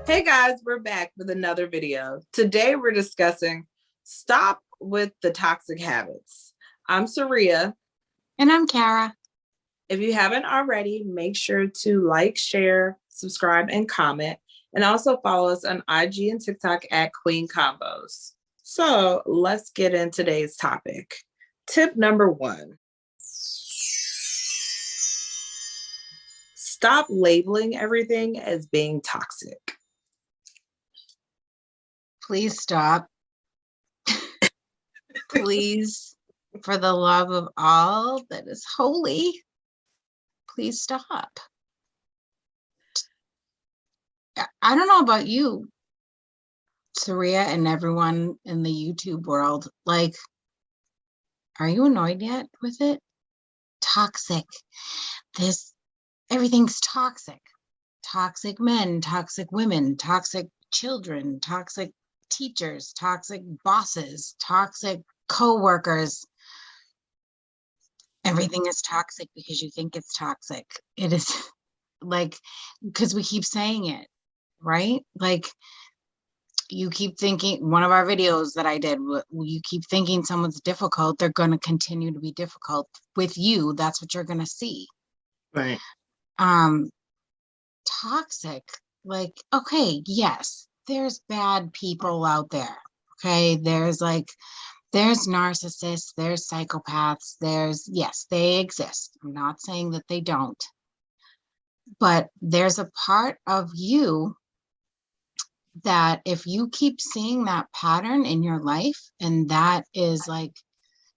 Hey guys, we're back with another video. Today we're discussing stop with the toxic habits. I'm Saria. And I'm Kara. If you haven't already, make sure to like, share, subscribe, and comment. And also follow us on IG and TikTok at QueenConvos. So let's get in today's topic. Tip number 1. Stop labeling everything as being toxic. Please stop. Please, for the love of all that is holy, please stop. I don't know about you, Saria, and everyone in the YouTube world. Like, are you annoyed yet with it? Toxic. Everything's toxic. Toxic men, toxic women, toxic children, toxic teachers, toxic bosses, toxic co-workers. Everything is toxic because you think it's toxic. It is like, because we keep saying it, right? Like, you keep thinking, one of our videos that I did, you keep thinking someone's difficult, they're going to continue to be difficult with you. That's what you're going to see. Right. Toxic, like, okay, yes, there's bad people out there. Okay, there's narcissists, there's psychopaths, yes, they exist. I'm not saying that they don't, but there's a part of you that if you keep seeing that pattern in your life, and that is like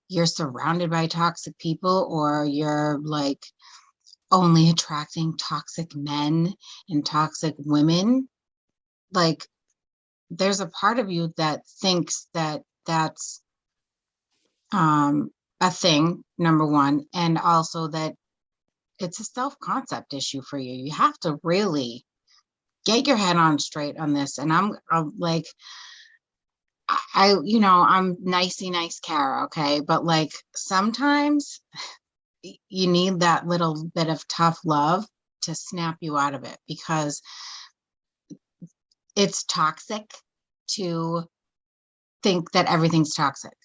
you're surrounded by toxic people, or you're like only attracting toxic men and toxic women, like there's a part of you that thinks that that's a thing, number one, and also that it's a self-concept issue for you. You have to really get your head on straight on this. And I'm like, I'm nicey nice Kara, okay? But like sometimes you need that little bit of tough love to snap you out of it, because it's toxic to think that everything's toxic.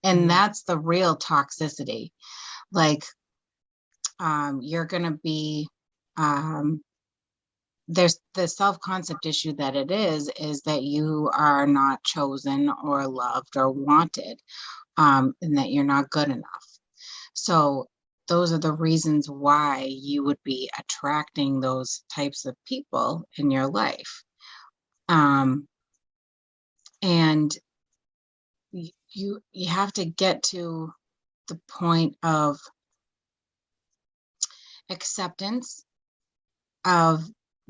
And that's the real toxicity. Like, you're going to be, there's the self-concept issue that it is that you are not chosen or loved or wanted, and that you're not good enough. So those are the reasons why you would be attracting those types of people in your life. And you have to get to the point of acceptance of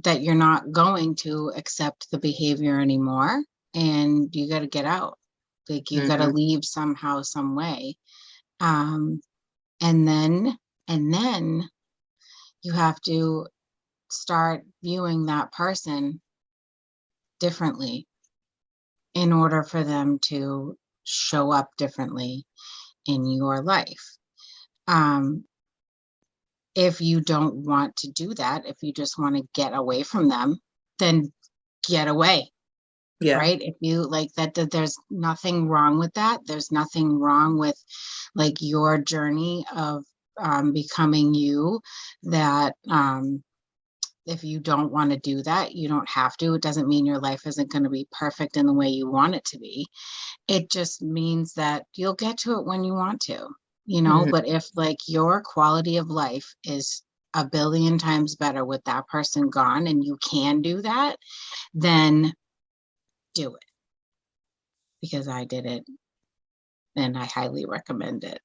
that you're not going to accept the behavior anymore, and you got to get out. Like, you got to leave somehow, some way. And then you have to start viewing that person differently in order for them to show up differently in your life. If you don't want to do that, if you just want to get away from them, then get away. Yeah. Right? If you like that, there's nothing wrong with that. There's nothing wrong with like your journey of becoming you, that if you don't want to do that, you don't have to. It doesn't mean your life isn't going to be perfect in the way you want it to be. It just means that you'll get to it when you want to, but if like your quality of life is a billion times better with that person gone, and you can do that, then do it, because I did it and I highly recommend it.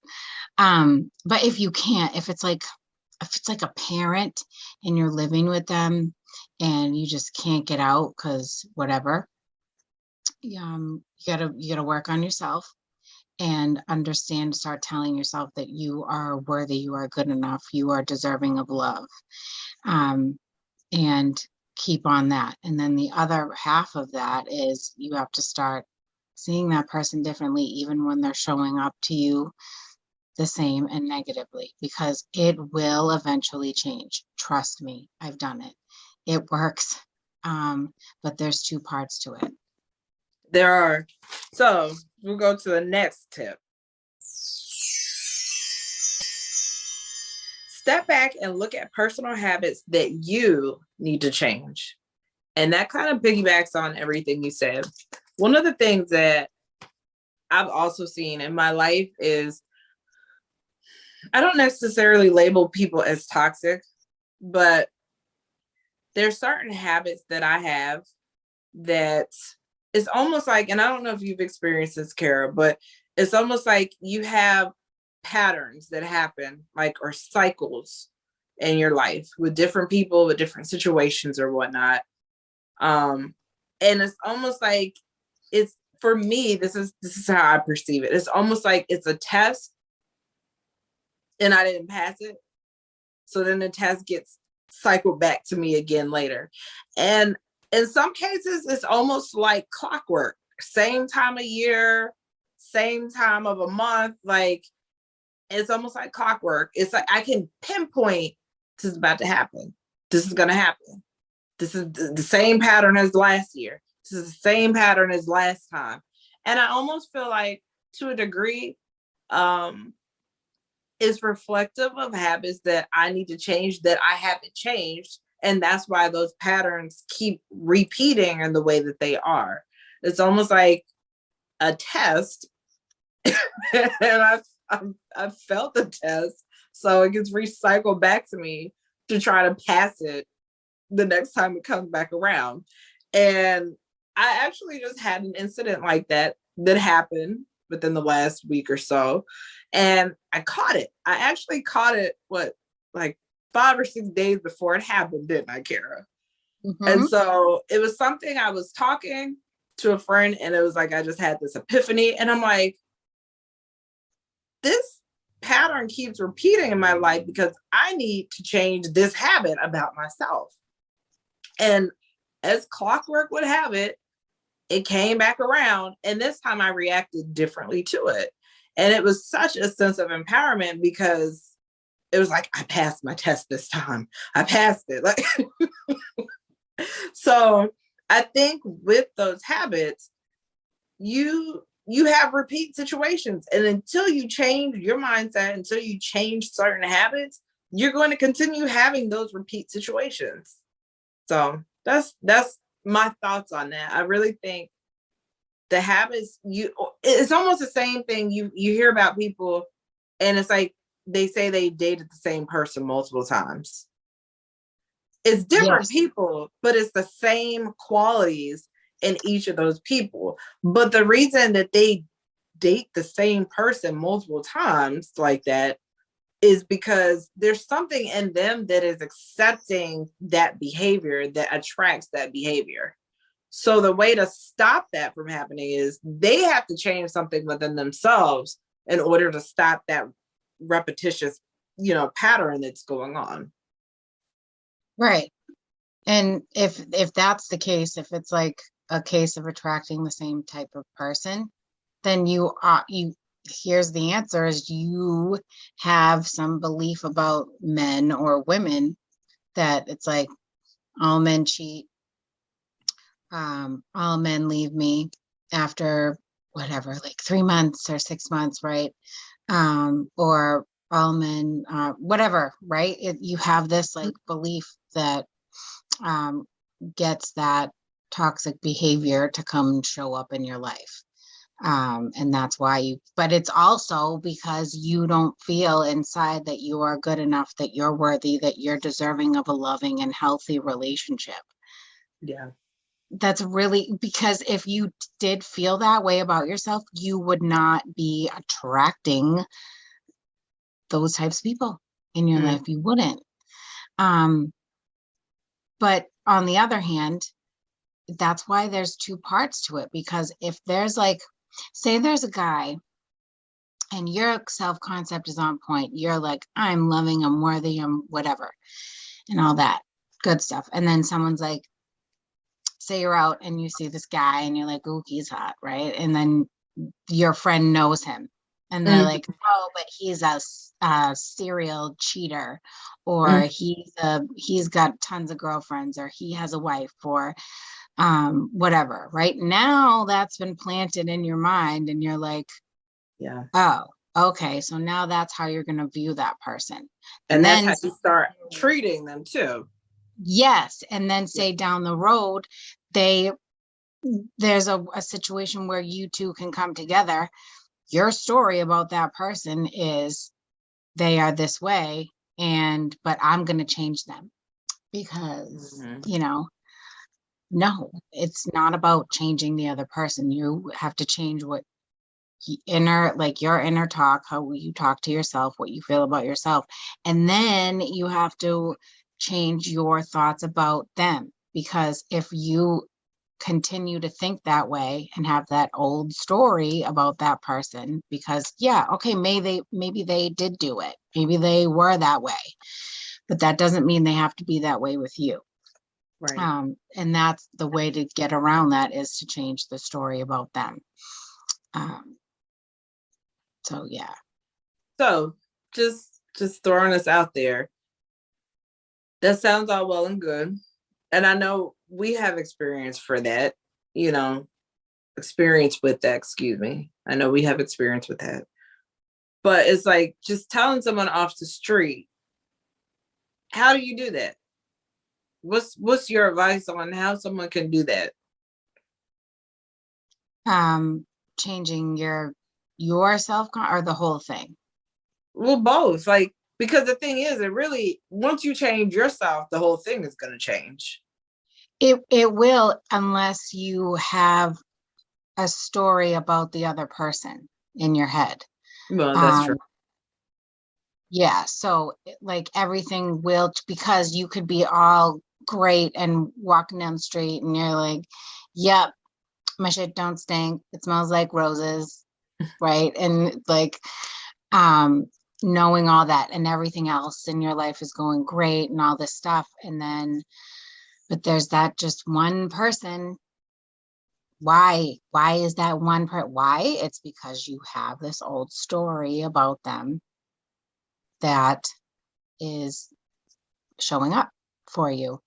But if you can't, if it's like a parent and you're living with them and you just can't get out because whatever, you gotta work on yourself and understand, start telling yourself that you are worthy, you are good enough, you are deserving of love, and keep on that. And then the other half of that is you have to start seeing that person differently, even when they're showing up to you the same and negatively, because it will eventually change. Trust me, I've done it. It works. But there's two parts to it. There are. So we'll go to the next tip. Step back and look at personal habits that you need to change. And that kind of piggybacks on everything you said. One of the things that I've also seen in my life is, I don't necessarily label people as toxic, but there's certain habits that I have that it's almost like, and I don't know if you've experienced this, Kara, but it's almost like you have patterns that happen, like, or cycles in your life with different people, with different situations or whatnot. And it's almost like, it's, for me, this is how I perceive it. It's almost like it's a test and I didn't pass it. So then the test gets cycled back to me again later. And in some cases, it's almost like clockwork. Same time of year, same time of a month. Like, it's almost like clockwork. It's like I can pinpoint this is about to happen. This is going to happen. This is the same pattern as last year. This is the same pattern as last time. And I almost feel like, to a degree, it's reflective of habits that I need to change that I haven't changed. And that's why those patterns keep repeating in the way that they are. It's almost like a test. And I've felt the test. So it gets recycled back to me to try to pass it the next time it comes back around. And I actually just had an incident like that happened within the last week or so. And I caught it. I actually caught it, like 5 or 6 days before it happened, didn't I, Kara? Mm-hmm. And so it was something, I was talking to a friend and it was like, I just had this epiphany and I'm like, this pattern keeps repeating in my life because I need to change this habit about myself. And as clockwork would have it, it came back around. And this time I reacted differently to it. And it was such a sense of empowerment because it was like, I passed my test this time. I passed it. Like, so I think with those habits, you have repeat situations. And until you change your mindset, until you change certain habits, you're going to continue having those repeat situations. So that's my thoughts on that. I really think the habits, it's almost the same thing you hear about people, and it's like they say they dated the same person multiple times. It's different people, but it's the same qualities in each of those people. But the reason that they date the same person multiple times like that is because there's something in them that is accepting that behavior, that attracts that behavior. So the way to stop that from happening is they have to change something within themselves in order to stop that repetitious, pattern that's going on. Right. And if that's the case, if it's like a case of attracting the same type of person, then here's the answer, is you have some belief about men or women that it's like all men cheat, all men leave me after whatever, like 3 months or 6 months, right? Or all men, whatever, right? You have this like belief that gets that toxic behavior to come show up in your life. And that's why but it's also because you don't feel inside that you are good enough, that you're worthy, that you're deserving of a loving and healthy relationship. Yeah. That's really, because if you did feel that way about yourself, you would not be attracting those types of people in your life. You wouldn't. But on the other hand, that's why there's two parts to it, because if there's like, say there's a guy and your self-concept is on point, you're like, I'm loving, I'm worthy, I'm whatever, and all that good stuff. And then someone's like, say you're out and you see this guy and you're like, ooh, he's hot, right? And then your friend knows him And they're like, oh, but he's a serial cheater, or he's got tons of girlfriends, or he has a wife, or whatever. Right now, that's been planted in your mind, and you're like, yeah, oh, okay, so now that's how you're going to view that person, and that's how you start treating them too. Yes, and then say down the road, there's a situation where you two can come together. Your story about that person is they are this way, but I'm going to change them because, no, it's not about changing the other person. You have to change what your inner talk, how you talk to yourself, what you feel about yourself. And then you have to change your thoughts about them, because if you continue to think that way and have that old story about that person, because okay, maybe they did do it, maybe they were that way, but that doesn't mean they have to be that way with you. Right. And that's the way to get around that, is to change the story about them. So yeah. So just throwing us out there. That sounds all well and good. And I know we have experience for that, experience with that, excuse me. I know we have experience with that. But it's like just telling someone off the street, how do you do that? What's your advice on how someone can do that? Changing your self or the whole thing? Well, both. Like, because the thing is, it really, once you change yourself, the whole thing is going to change. It will, unless you have a story about the other person in your head. Well, that's true. Yeah, so like everything will, because you could be all great and walking down the street and you're like, yep, my shit don't stink, it smells like roses, right? And like knowing all that and everything else in your life is going great and all this stuff, and then but there's that just one person. Why is that one part? Why? It's because you have this old story about them that is showing up for you.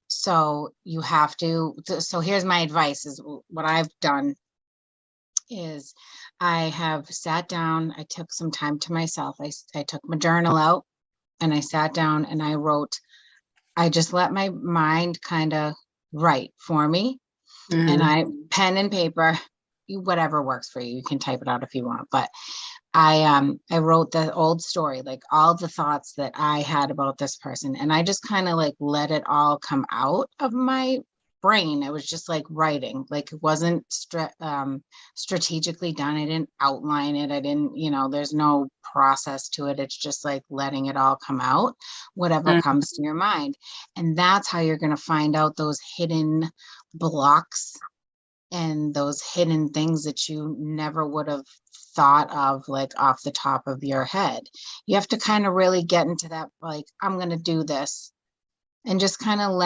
So you have to, so here's my advice, is what I've done is I have sat down, I took some time to myself. I took my journal out and I sat down and I wrote, I just let my mind kind of write for me. And I, pen and paper, whatever works for you. You can type it out if you want, but I wrote the old story, like all the thoughts that I had about this person. And I just kind of like let it all come out of my brain. It was just like writing, like it wasn't strategically done. I didn't outline it. I didn't, there's no process to it. It's just like letting it all come out, whatever comes to your mind. And that's how you're going to find out those hidden blocks and those hidden things that you never would have thought of, like off the top of your head. You have to kind of really get into that, like, I'm going to do this, and just kind of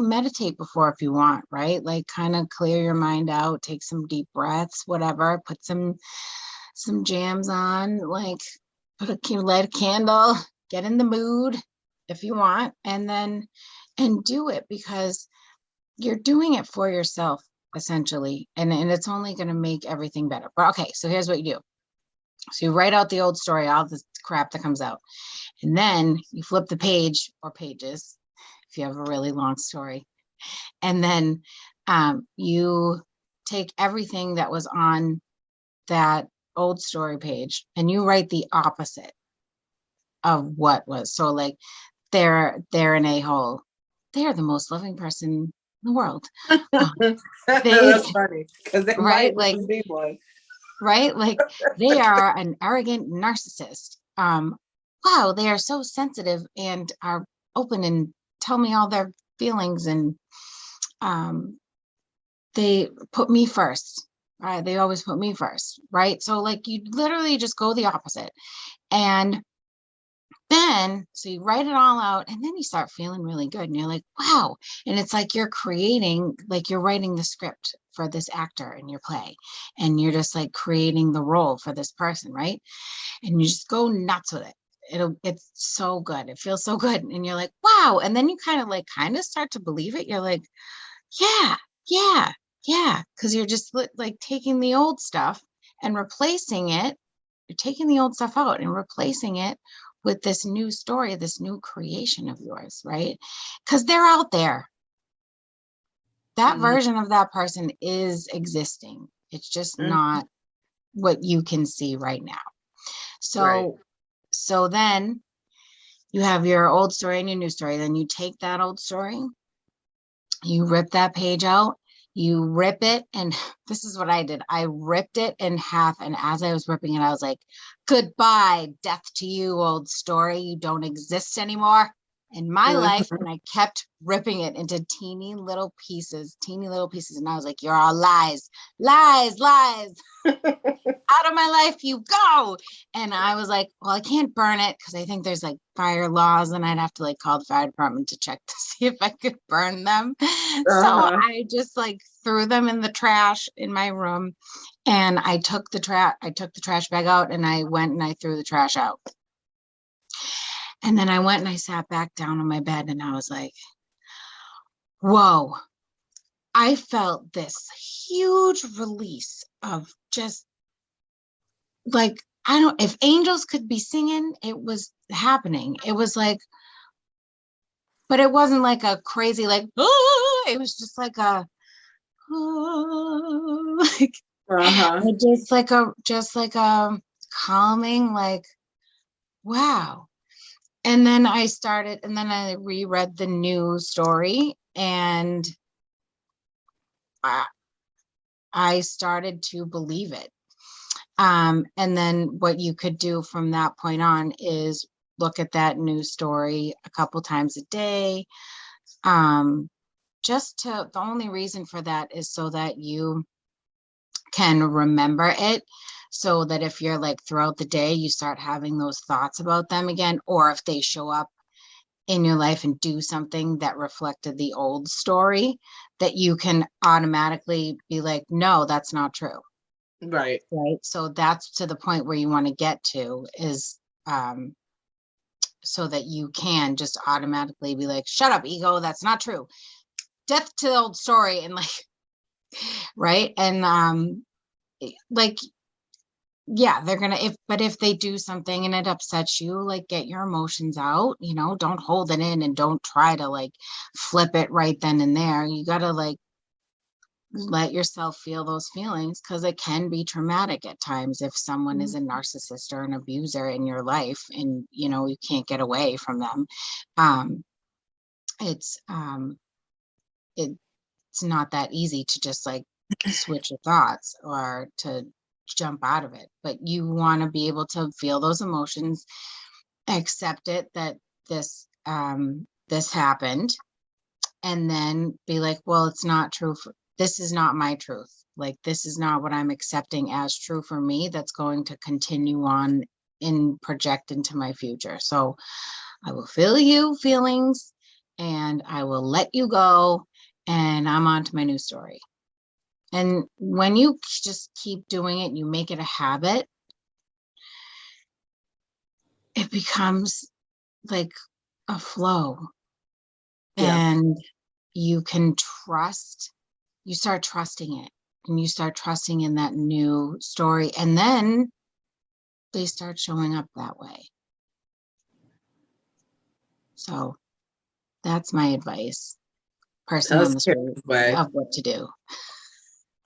meditate before if you want, right? Like kind of clear your mind out, take some deep breaths, whatever, put some jams on, like light a candle, get in the mood if you want, and do it, because you're doing it for yourself essentially, and it's only going to make everything better. But okay, so here's what you do. So you write out the old story, all the crap that comes out, and then you flip the page or pages if you have a really long story, and then you take everything that was on that old story page and you write the opposite of what was. So like, they're an a-hole, they're the most loving person in the world. That's funny, because they right, might like be one. Right, like they are an arrogant narcissist. Wow, they are so sensitive and are open and tell me all their feelings, and they put me first. Right, they always put me first, right? So like you literally just go the opposite, and then, so you write it all out, and then you start feeling really good, and you're like, wow. And it's like you're creating, like you're writing the script for this actor in your play, and you're just like creating the role for this person, right? And you just go nuts with it. It's so good. It feels so good. And you're like, wow. And then you kind of start to believe it. You're like, yeah, yeah, yeah. Because you're just like taking the old stuff and replacing it. You're taking the old stuff out and replacing it with this new story, this new creation of yours, right? Because they're out there. That version of that person is existing. It's just not what you can see right now. So then you have your old story and your new story. Then you take that old story, you rip that page out, you rip it. And this is what I did. I ripped it in half. And as I was ripping it, I was like, goodbye, death to you, old story. You don't exist anymore in my life. And I kept ripping it into teeny little pieces. And I was like, you're all lies, lies, lies. Out of my life you go. And I was like, well, I can't burn it because I think there's like fire laws, and I'd have to like call the fire department to check to see if I could burn them. So I just like threw them in the trash in my room, and I took the trash bag out, and I went and I threw the trash out. And then I went and I sat back down on my bed, and I was like, whoa. I felt this huge release of just like, I don't, if angels could be singing, it was happening. It was like, but it wasn't like a crazy, like, oh, it was just like a, oh, like, just like a calming, like, wow. And then I reread the new story, and I started to believe it. And then what you could do from that point on is look at that new story a couple times a day. The only reason for that is so that you can remember it, so that if you're like throughout the day, you start having those thoughts about them again, or if they show up in your life and do something that reflected the old story, that you can automatically be like, no, that's not true. Right. So that's to the point where you want to get to, is so that you can just automatically be like, shut up, ego, that's not true. Death to the old story. And like, right. And like, yeah, they're gonna, if they do something and it upsets you, like, get your emotions out, don't hold it in, and don't try to like flip it right then and there. You gotta like let yourself feel those feelings, because it can be traumatic at times if someone is a narcissist or an abuser in your life, and you can't get away from them. It's not that easy to just like switch your thoughts or to jump out of it, but you want to be able to feel those emotions, accept it, that this happened, and then be like, well, it's not true. This is not my truth. Like, this is not what I'm accepting as true for me. That's going to continue on and project into my future. So I will feel you feelings, and I will let you go, and I'm on to my new story. And when you just keep doing it, you make it a habit, it becomes like a flow. Yeah. And you can you start trusting it, and you start trusting in that new story, and then they start showing up that way. So that's my advice, person on the street, of what to do.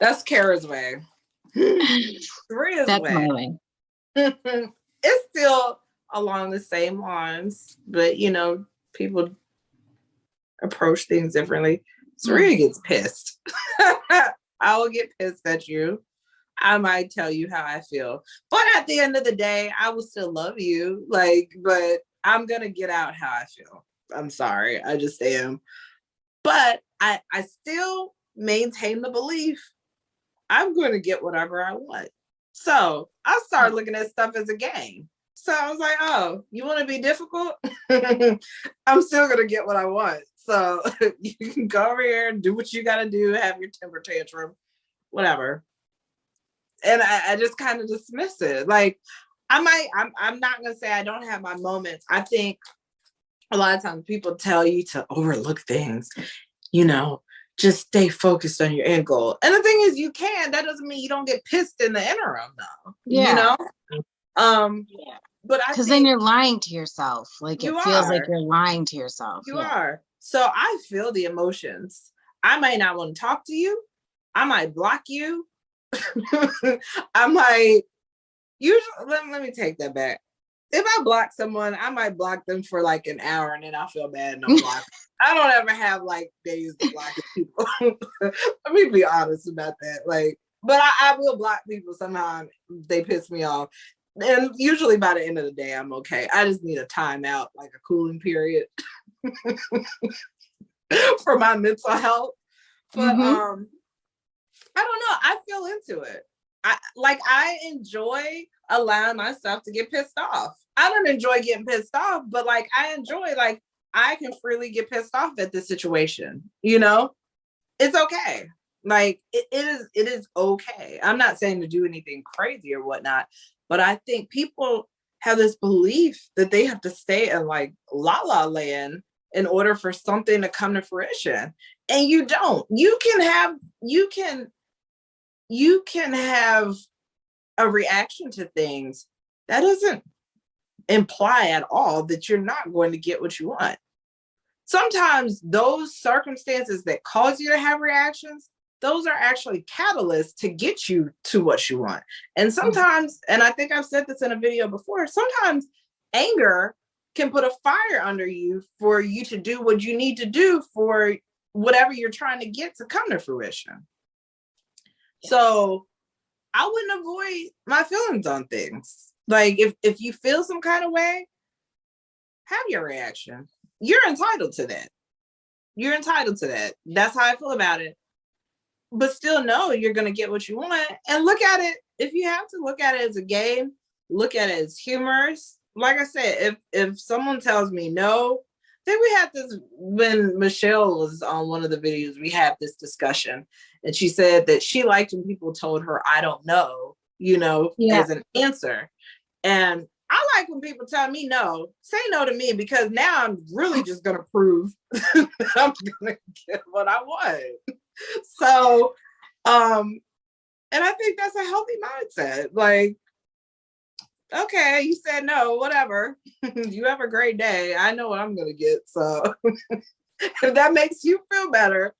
That's Kara's way. That's my way. It's still along the same lines, but people approach things differently. Serena gets pissed. I will get pissed at you. I might tell you how I feel, but at the end of the day, I will still love you. But I'm gonna get out how I feel. I'm sorry, I just am. But I still maintain the belief I'm going to get whatever I want. So I started looking at stuff as a game. So I was like, oh, you want to be difficult? I'm still going to get what I want. So you can go over here and do what you got to do, have your temper tantrum, whatever. And I just kind of dismiss it. Like, I'm not going to say I don't have my moments. I think a lot of times people tell you to overlook things, just stay focused on your end goal. And the thing is, you can. That doesn't mean you don't get pissed in the interim, though. Yeah. Yeah. But because then you're lying to yourself. Like it feels like you're lying to yourself. You are. So I feel the emotions. I might not want to talk to you. I might block you. I might usually let me take that back. If I block someone, I might block them for like an hour and then I'll feel bad and I'll block. I don't ever have like days of blocking people. Let me be honest about that. Like, but I will block people sometimes. They piss me off. And usually by the end of the day, I'm okay. I just need a timeout, like a cooling period for my mental health. But I don't know. I feel into it. I enjoy allowing myself to get pissed off. I don't enjoy getting pissed off, but like I enjoy, like I can freely get pissed off at the situation. It's okay. Like it is okay. I'm not saying to do anything crazy or whatnot, but I think people have this belief that they have to stay in like la la land in order for something to come to fruition. And you don't. You can have a reaction to things. That doesn't imply at all that you're not going to get what you want. Sometimes those circumstances that cause you to have reactions, those are actually catalysts to get you to what you want. And sometimes, and I think I've said this in a video before, sometimes anger can put a fire under you for you to do what you need to do for whatever you're trying to get to come to fruition. Yeah. So I wouldn't avoid my feelings on things. Like if you feel some kind of way, have your reaction. You're entitled to that. You're entitled to that. That's how I feel about it. But still know you're going to get what you want, and look at it. If you have to look at it as a game, look at it as humorous. Like I said, if someone tells me no, I think we had this when Michelle was on one of the videos, we had this discussion, and she said that she liked when people told her, I don't know, as an answer. And I like when people tell me no, say no to me, because now I'm really just going to prove that I'm going to get what I want. So, and I think that's a healthy mindset. Like, okay, you said no, whatever. You have a great day. I know what I'm going to get. So if that makes you feel better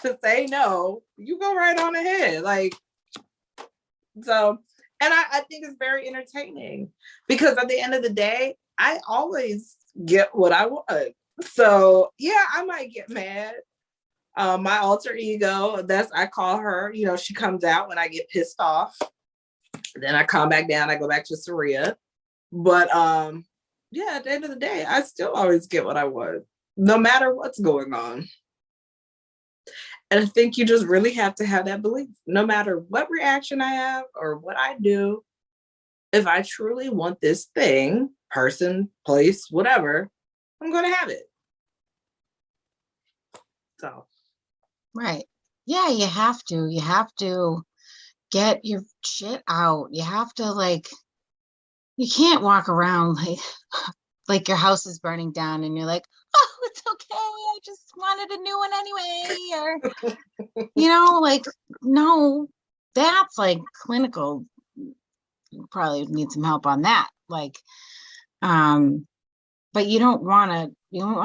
to say no, you go right on ahead. Like, so, and I think it's very entertaining, because at the end of the day, I always get what I want. So yeah, I might get mad. My alter ego, I call her, she comes out when I get pissed off. Then I calm back down, I go back to Saria. But yeah, at the end of the day, I still always get what I want, no matter what's going on. And I think you just really have to have that belief. No matter what reaction I have or what I do, if I truly want this thing, person, place, whatever, I'm going to have it. So. Right. Yeah, you have to get your shit out. You have to, you can't walk around like your house is burning down and you're like, oh, it's okay, I just wanted a new one anyway. Or no, that's clinical. You probably need some help on that. But you don't want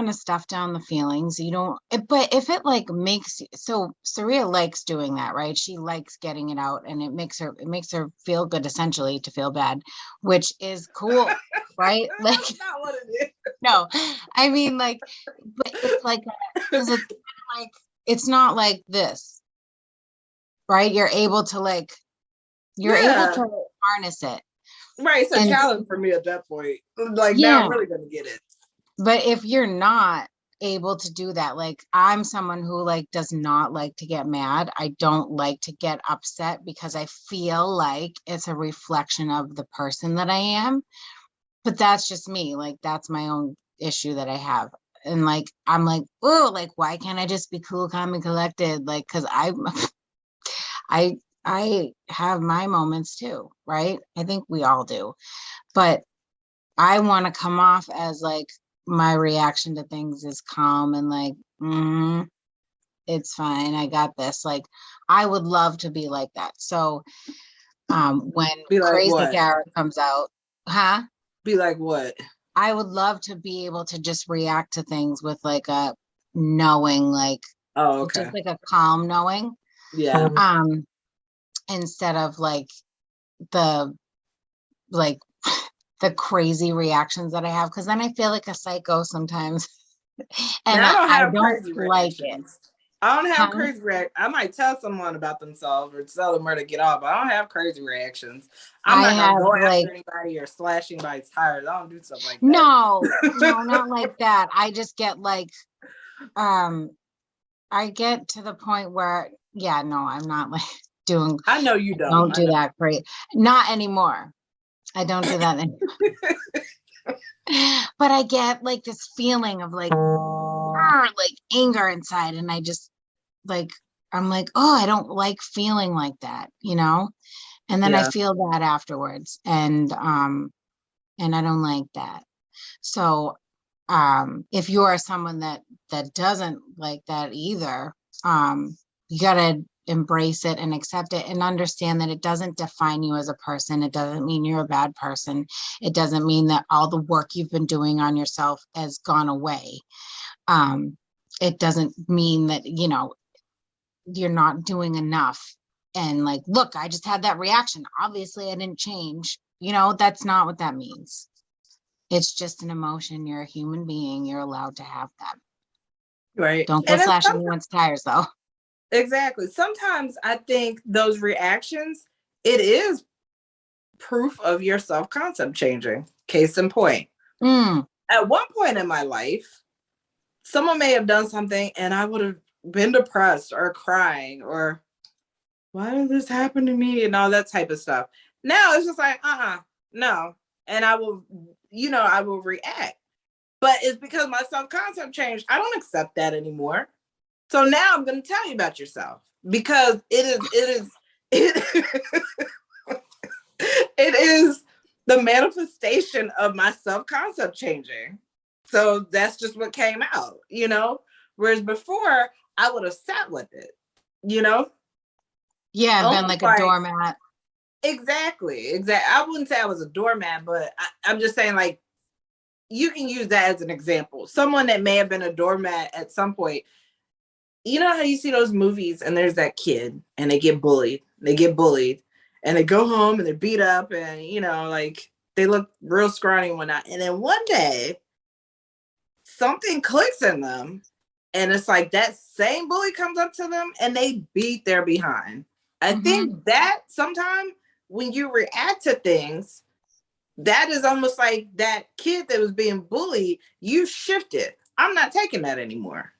to stuff down the feelings. But if it makes, so Saria likes doing that, right? She likes getting it out, and it makes her feel good, essentially, to feel bad, which is cool, right? That's not what it is. No, I mean, but it's it's not like this, right? You're able to able to harness it. Right, it's a challenge for me at that point. Now I'm really gonna get it. But if you're not able to do that, I'm someone who does not like to get mad. I don't like to get upset, because I feel like it's a reflection of the person that I am. but that's just me. Like, that's my own issue that I have. And like, I'm like, oh, like, why can't I just be cool, calm, and collected? Like, cause I have my moments too, right? I think we all do, but I want to come off as like, my reaction to things is calm and like, it's fine. I got this. Like, I would love to be like that. So, when Be like Crazy what? Garrett comes out, Be like what? I would love to be able to just react to things with like a knowing, like, Oh, okay. just like a calm knowing. Yeah. Instead of like the crazy reactions that I have, because then I feel like a psycho sometimes. And now, I don't I have don't crazy like it. reactions. I don't have crazy reactions. I might tell someone about themselves or tell them where to get off, but I don't have crazy reactions. I'm not gonna go after anybody or slash anybody's tires. I don't do stuff like that. No, not like that. I just get like, I get to the point where, I'm not like doing. I know you don't. Don't do that great. Not anymore. I don't do that anymore. But I get like this feeling of like anger inside, and I just like, I'm like, oh, I don't like feeling like that, and then I feel that afterwards, and I don't like that. So if you are someone that doesn't like that either, you gotta embrace it and accept it and understand that it doesn't define you as a person. It doesn't mean you're a bad person. It doesn't mean that all the work you've been doing on yourself has gone away. It doesn't mean that, you're not doing enough. And like, look, I just had that reaction. Obviously I didn't change. That's not what that means. It's just an emotion. You're a human being. You're allowed to have that. Right. Don't go slashing anyone's tires though. Exactly. Sometimes I think those reactions, it is proof of your self-concept changing. Case in point. At one point in my life, someone may have done something and I would have been depressed or crying or why did this happen to me and all that type of stuff. Now it's just like, no. And I will, I will react. But it's because my self-concept changed. I don't accept that anymore. So now I'm going to tell you about yourself because it is the manifestation of my self-concept changing. So that's just what came out, whereas before I would have sat with it, Yeah, been like a doormat. Exactly. I wouldn't say I was a doormat, but I'm just saying like, you can use that as an example. Someone that may have been a doormat at some point. You know how you see those movies and there's that kid and they get bullied and they go home and they're beat up and, like they look real scrawny and whatnot. And then one day something clicks in them and it's like that same bully comes up to them and they beat their behind. I think that sometimes when you react to things, that is almost like that kid that was being bullied, you shifted. I'm not taking that anymore.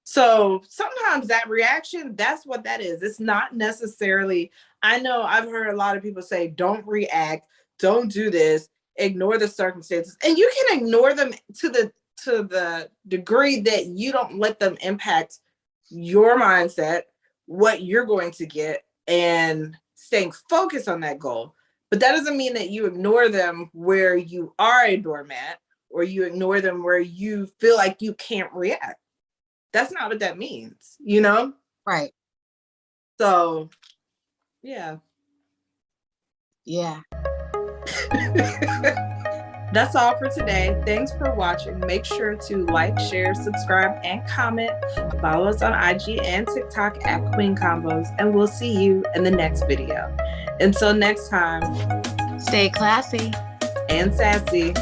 So sometimes that reaction, that's what that is. It's not necessarily, I know I've heard a lot of people say, don't react, don't do this, ignore the circumstances. And you can ignore them to the degree that you don't let them impact your mindset, what you're going to get, and staying focused on that goal. But that doesn't mean that you ignore them where you are a doormat or you ignore them where you feel like you can't react. That's not what that means, Right. So, yeah. Yeah. That's all for today. Thanks for watching. Make sure to like, share, subscribe, and comment. Follow us on IG and TikTok at QueenConvos, and we'll see you in the next video. Until next time, stay classy and sassy.